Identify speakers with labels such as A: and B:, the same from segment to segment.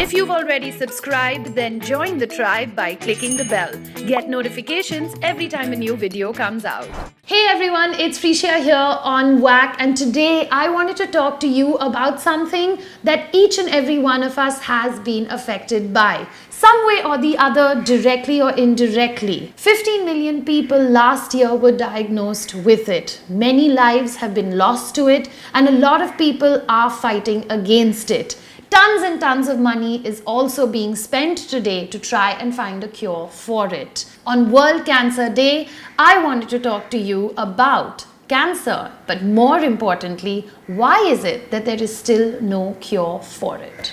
A: If you've already subscribed, then join the tribe by clicking the bell. Get notifications every time a new video comes out.
B: Hey everyone, it's Frisha here on WAC, and today I wanted to talk to you about something that each and every one of us has been affected by, some way or the other, directly or indirectly. 15 million people last year were diagnosed with it. Many lives have been lost to it, and a lot of people are fighting against it. Tons and tons of money is also being spent today to try and find a cure for it. On World Cancer Day, I wanted to talk to you about cancer, but more importantly, why is it that there is still no cure for it?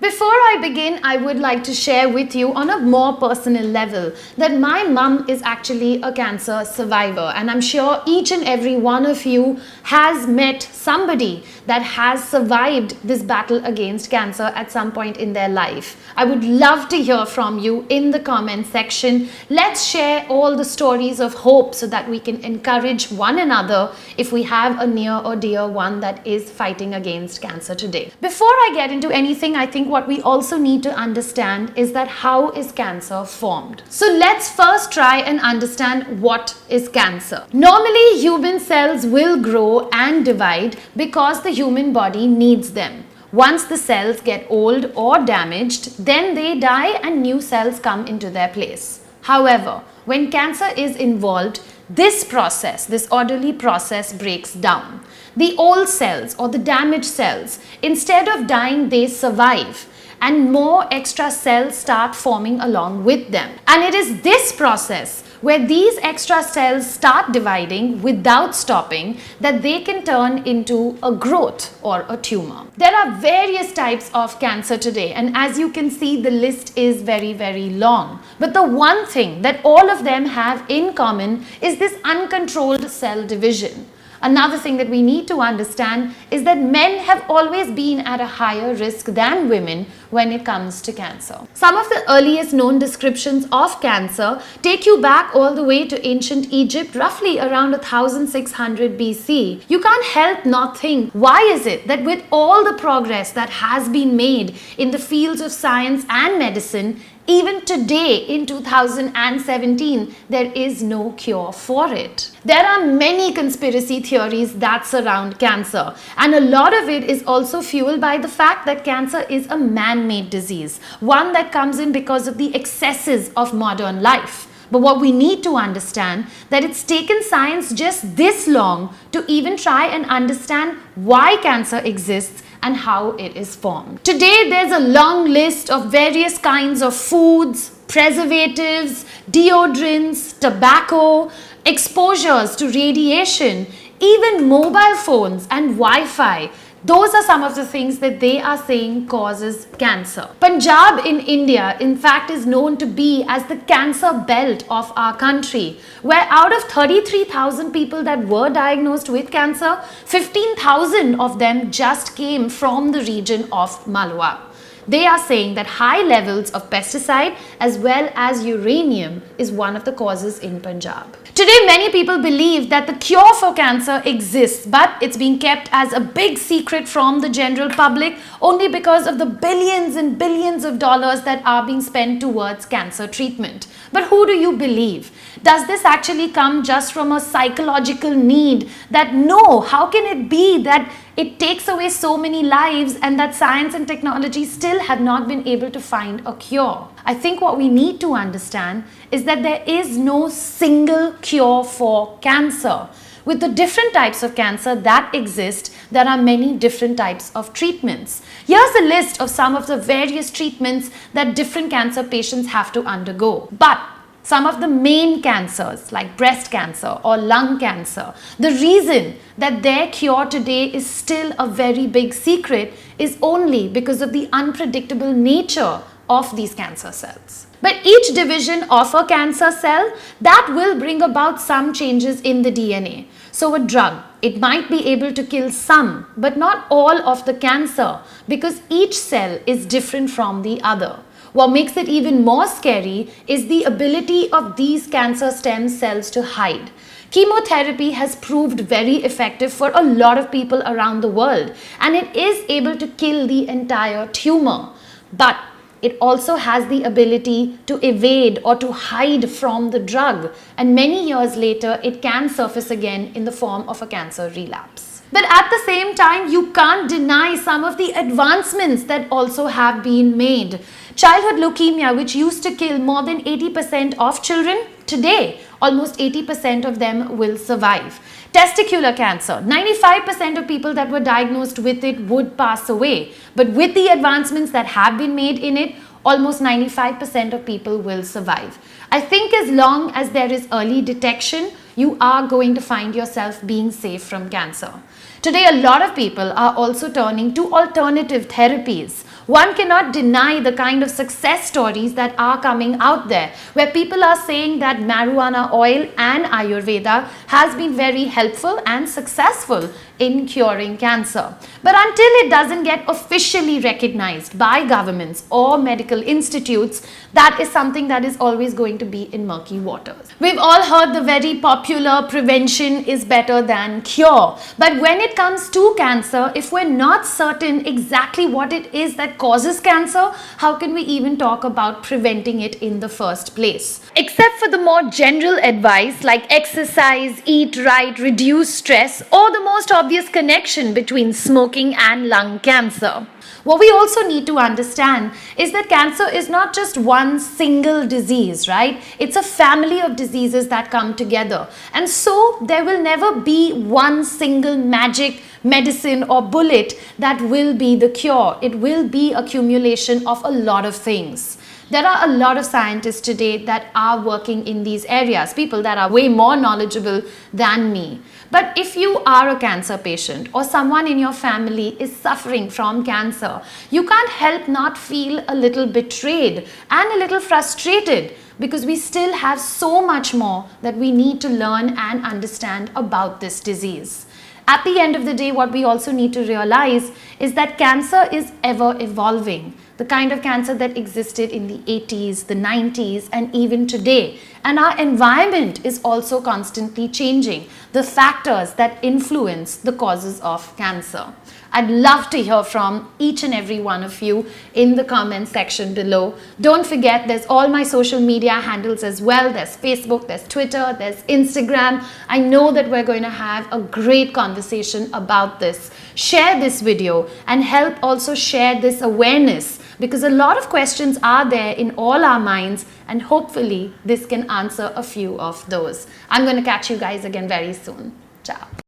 B: Before I begin, I would like to share with you on a more personal level that my mum is actually a cancer survivor, and I'm sure each and every one of you has met somebody that has survived this battle against cancer at some point in their life. I would love to hear from you in the comment section. Let's share all the stories of hope so that we can encourage one another if we have a near or dear one that is fighting against cancer today. Before I get into anything, I think what we also need to understand is that how is cancer formed? So let's first try and understand what is cancer. Normally, human cells will grow and divide because the human body needs them. Once the cells get old or damaged, then they die and new cells come into their place. However, when cancer is involved, this process, this orderly process breaks down. The old cells or the damaged cells, instead of dying, they survive, and more extra cells start forming along with them. And it is this process where these extra cells start dividing without stopping that they can turn into a growth or a tumor. There are various types of cancer today, and as you can see, the list is very, very long. But the one thing that all of them have in common is this uncontrolled cell division. Another thing that we need to understand is that men have always been at a higher risk than women when it comes to cancer. Some of the earliest known descriptions of cancer take you back all the way to ancient Egypt, roughly around 1600 BC. You can't help not think, why is it that with all the progress that has been made in the fields of science and medicine, even today in 2017, there is no cure for it? There are many conspiracy theories that surround cancer, and a lot of it is also fueled by the fact that cancer is a man-made disease, one that comes in because of the excesses of modern life. But what we need to understand that it's taken science just this long to even try and understand why cancer exists and how it is formed. Today, there's a long list of various kinds of foods, preservatives, deodorants, tobacco, exposures to radiation, even mobile phones and Wi-Fi. Those are some of the things that they are saying causes cancer. Punjab in India, in fact, is known to be as the cancer belt of our country, where out of 33,000 people that were diagnosed with cancer, 15,000 of them just came from the region of Malwa. They are saying that high levels of pesticide as well as uranium is one of the causes in Punjab. Today, many people believe that the cure for cancer exists, but it's being kept as a big secret from the general public only because of the billions and billions of dollars that are being spent towards cancer treatment. But who do you believe? Does this actually come just from a psychological need that no, how can it be that it takes away so many lives and that science and technology still have not been able to find a cure? I think what we need to understand is that there is no single cure for cancer. With the different types of cancer that exist, there are many different types of treatments. Here's a list of some of the various treatments that different cancer patients have to undergo. But some of the main cancers like breast cancer or lung cancer, the reason that their cure today is still a very big secret is only because of the unpredictable nature of these cancer cells. But each division of a cancer cell, that will bring about some changes in the DNA. So a drug, it might be able to kill some, but not all of the cancer, because each cell is different from the other. What makes it even more scary is the ability of these cancer stem cells to hide. Chemotherapy has proved very effective for a lot of people around the world, and it is able to kill the entire tumor. But it also has the ability to evade or to hide from the drug, and many years later it can surface again in the form of a cancer relapse. But at the same time, you can't deny some of the advancements that also have been made. Childhood leukemia, which used to kill more than 80% of children, today almost 80% of them will survive. Testicular cancer, 95% of people that were diagnosed with it would pass away. But with the advancements that have been made in it, almost 95% of people will survive. I think as long as there is early detection, you are going to find yourself being safe from cancer. Today, a lot of people are also turning to alternative therapies. One cannot deny the kind of success stories that are coming out there, where people are saying that marijuana oil and Ayurveda has been very helpful and successful in curing cancer. But until it doesn't get officially recognized by governments or medical institutes, that is something that is always going to be in murky waters. We've all heard the very popular prevention is better than cure. But when it comes to cancer, if we're not certain exactly what it is that causes cancer, how can we even talk about preventing it in the first place?
A: Except for the more general advice like exercise, eat right, reduce stress, or the most obvious connection between smoking and lung cancer.
B: What we also need to understand is that cancer is not just one single disease, right? It's a family of diseases that come together. And so there will never be one single magic medicine or bullet that will be the cure. It will be accumulation of a lot of things. There are a lot of scientists today that are working in these areas, people that are way more knowledgeable than me. But if you are a cancer patient or someone in your family is suffering from cancer, you can't help not feel a little betrayed and a little frustrated, because we still have so much more that we need to learn and understand about this disease. At the end of the day, what we also need to realize is that cancer is ever evolving. The kind of cancer that existed in the 80s, the 90s, and even today. And our environment is also constantly changing, the factors that influence the causes of cancer. I'd love to hear from each and every one of you in the comment section below. Don't forget, there's all my social media handles as well. There's Facebook, there's Twitter, there's Instagram. I know that we're going to have a great conversation about this. Share this video and help also share this awareness, because a lot of questions are there in all our minds, and hopefully this can answer a few of those. I'm going to catch you guys again very soon. Ciao.